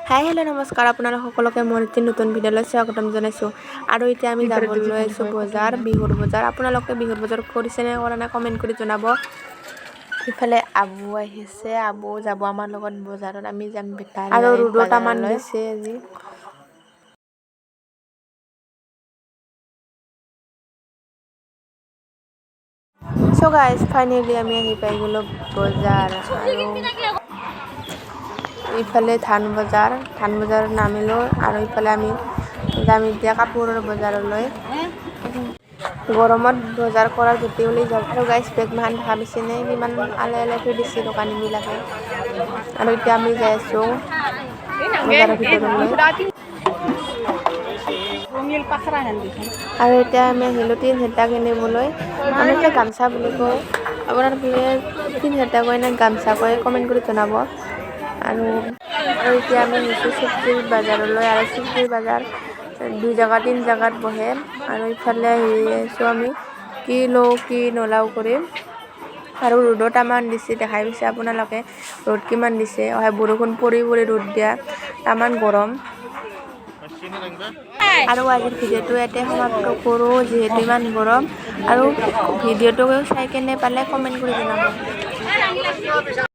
hi hello' নমস্কাৰ আপোনালোক সকলোকে মোৰ এটি নতুন ভিডিঅ'লৈ স্বাগতম জনাইছোঁ আৰু এতিয়া আমি যাবলৈ আছোঁ বজাৰ বিহুৰ বজাৰ আপোনালোকে বিহুৰ বজাৰ কৰিছেনে কৰা নাই কমেণ্ট কৰি জনাব ইফালে আবু আহিছে আবু যাব আমাৰ লগত বজাৰত আমি যাম বেটাৰী আৰু ৰ'দত আমান দিছে আজি So guys, finally আমি আহি পাই গ'লো বজাৰ আৰু ইফালে ধান বজাৰত নামিলোঁ আৰু ইফালে আমি যাম এতিয়া কাপোৰৰ বজাৰলৈ গৰমত বজাৰ কৰাৰ জুতি ওলাই যাব আৰু গাইজ বেগ মাহান দেখা পাইছেনে কিমান আলাই আলাই থৈ দিছে দোকানীবিলাকে আৰু এতিয়া আমি যাই আছোঁ বজাৰৰ ভিতৰলৈ আৰু এতিয়া আমি আহিলোঁ 3 হেতা কিনিবলৈ আমি এতিয়া গামচা বুলি কওঁ আপোনালোকে 3 হেতা কয় নে গামচা কয় কমেণ্ট কৰি জনাব আৰু এতিয়া আমি আহিছোঁ চব্জিৰ বজাৰলৈ আৰু চব্জিৰ বজাৰ 2 জাগা 3 জাগাত বহে আৰু ইফালে আহি আছোঁ আমি কি লওঁ কি নলওঁ কৰিম আৰু ৰ'দত আমান দিছে দেখাই পাইছে আপোনালোকে ৰ'দ কিমান দিছে বৰষুণ পৰি ৰ'দ দিয়া তামান গৰম আৰু আজিৰ ভিডিঅ'টো ইয়াতে সমাপ্ত কৰোঁ যিহেতু ইমান গৰম আৰু ভিডিঅ'টো চাই কেনে পালে কমেণ্ট কৰি জনাব